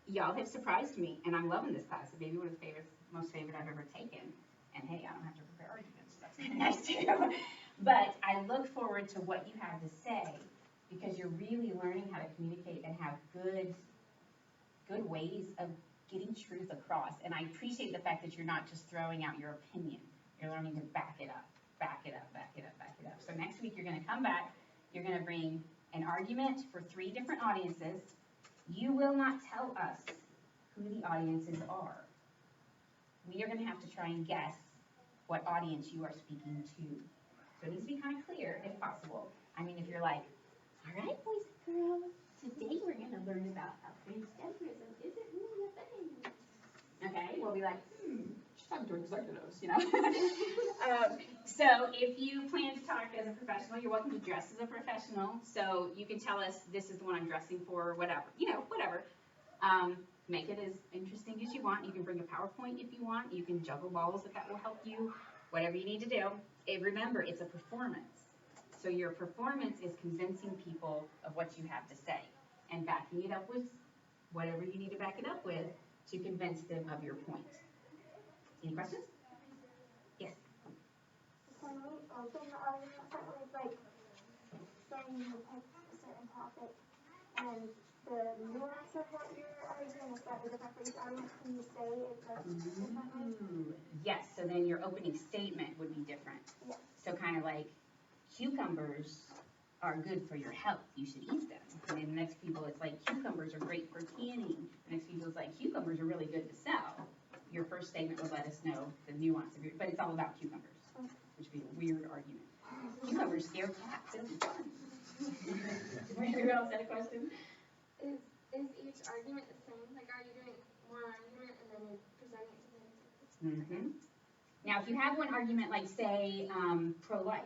Y'all have surprised me, and I'm loving this class. It may be one of the most favorite I've ever taken. And hey, I don't have to prepare arguments. That's kind of nice too. But I look forward to what you have to say, because you're really learning how to communicate and have good ways of getting truth across. And I appreciate the fact that you're not just throwing out your opinion. You're learning to back it up, back it up, back it up, back it up. So next week you're going to come back. You're going to bring an argument for 3 different audiences. You will not tell us who the audiences are. We are going to have to try and guess what audience you are speaking to. So it needs to be kind of clear, if possible. I mean, if you're like, all right, boys and girls, today we're going to learn about how transgenderism isn't really a thing. Okay, we'll be like, saboteur executives, you know. So if you plan to talk as a professional, you're welcome to dress as a professional. So you can tell us, this is the one I'm dressing for, or whatever, you know, whatever. Make it as interesting as you want. You can bring a PowerPoint if you want. You can juggle balls if that will help you. Whatever you need to do. And remember, it's a performance. So your performance is convincing people of what you have to say and backing it up with whatever you need to back it up with to convince them of your point. Any questions? Yes. Can we open the argument start with like saying you pick a certain topic and the nuance of what you're arguing is slightly different for each argument? Can you say it like differently? Yes, so then your opening statement would be different. Yes. So kind of like, cucumbers are good for your health, you should eat them. And then the next people, it's like, cucumbers are great for canning. The next people, it's like, cucumbers are really good to sell. Your first statement would let us know the nuance of your, but it's all about cucumbers, which would be a weird argument. Cucumbers scare cats, it'll be fun. Anyone else had a question? Is each argument the same? Like, are you doing one argument and then you're presenting it to the Mm-hmm. Now, if you have one argument, like say pro-life,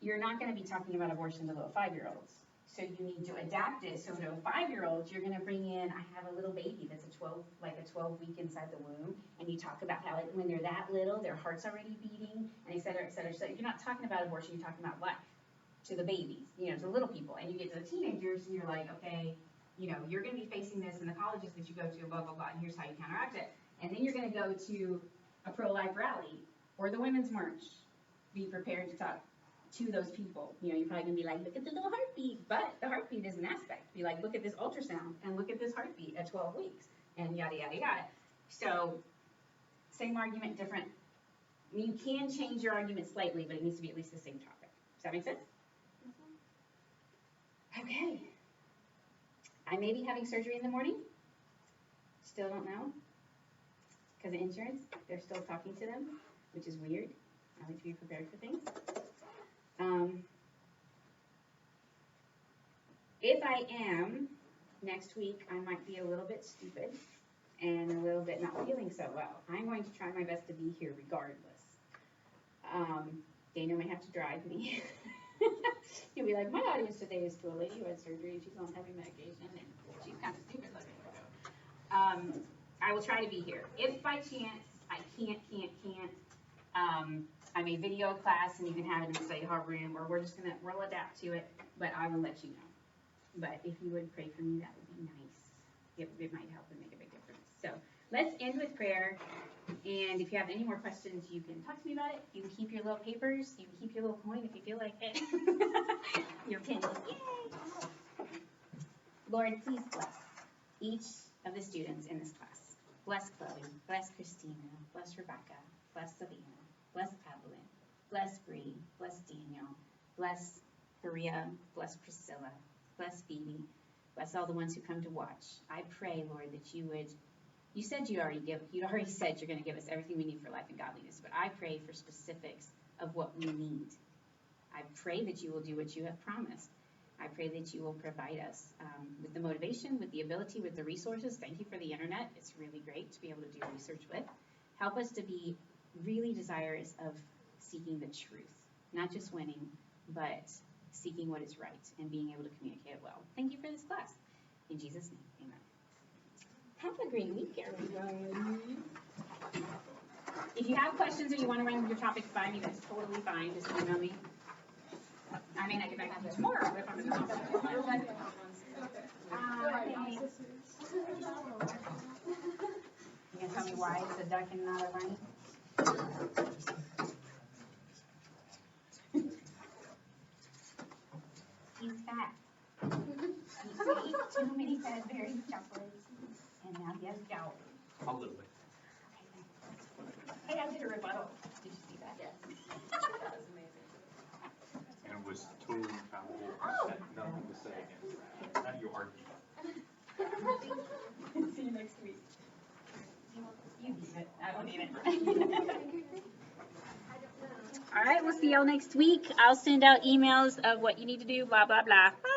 you're not going to be talking about abortion to little 5-year-olds. So you need to adapt it. So to a 5-year-old, you're going to bring in, I have a little baby that's a 12 week inside the womb, and you talk about how when they're that little, their heart's already beating, and et cetera, et cetera. So you're not talking about abortion, you're talking about life to the babies, you know, to little people. And you get to the teenagers, and you're like, okay, you know, you're going to be facing this in the colleges that you go to, blah, blah, blah, and here's how you counteract it. And then you're going to go to a pro-life rally or the women's march. Be prepared to talk to those people. You know, you're probably going to be like, look at the little heartbeat, but the heartbeat is an aspect. Be like, look at this ultrasound and look at this heartbeat at 12 weeks and yada, yada, yada. So same argument, different. I mean, you can change your argument slightly, but it needs to be at least the same topic. Does that make sense? Okay. I may be having surgery in the morning. Still don't know. Because of insurance, they're still talking to them, which is weird. I like to be prepared for things. If I am, next week I might be a little bit stupid and a little bit not feeling so well. I'm going to try my best to be here regardless. Daniel may have to drive me. He'll be like, my audience today is to a lady who had surgery and she's on heavy medication and she's kind of stupid looking. I will try to be here. If by chance I can't, I may video class and you can have it in the study hall room, or we'll adapt to it, but I will let you know. But if you would pray for me, that would be nice. It might help and make a big difference. So let's end with prayer. And if you have any more questions, you can talk to me about it. You can keep your little papers. You can keep your little coin if you feel like it. Your pin. Yay! Lord, please bless each of the students in this class. Bless Chloe. Bless Christina. Bless Rebecca. Bless Savina. Bless Evelyn. Bless Bree. Bless Daniel. Bless Maria. Bless Priscilla. Bless Phoebe. Bless all the ones who come to watch. I pray, Lord, that you would. You said you already said you're going to give us everything we need for life and godliness, but I pray for specifics of what we need. I pray that you will do what you have promised. I pray that you will provide us with the motivation, with the ability, with the resources. Thank you for the internet. It's really great to be able to do research with. Help us to be really desirous of seeking the truth, not just winning, but seeking what is right and being able to communicate it well. Thank you for this class. In Jesus' name, amen. Have a great week, everybody. If you have questions or you want to run your topics by me, that's totally fine. Just email me. I may not get back to you tomorrow if I'm in the hospital. You gonna tell me why it's a duck and not a bunny? He's fat. He ate too many Cadbury chocolates, and now he has gout. A little bit. Hey, I did a rebuttal. Did you see that? Yes. That was amazing. And it was totally infallible. I had nothing to say against that. Not you argue. See you next week. You need it. I don't need it. All right, we'll see y'all next week. I'll send out emails of what you need to do, blah, blah, blah. Bye.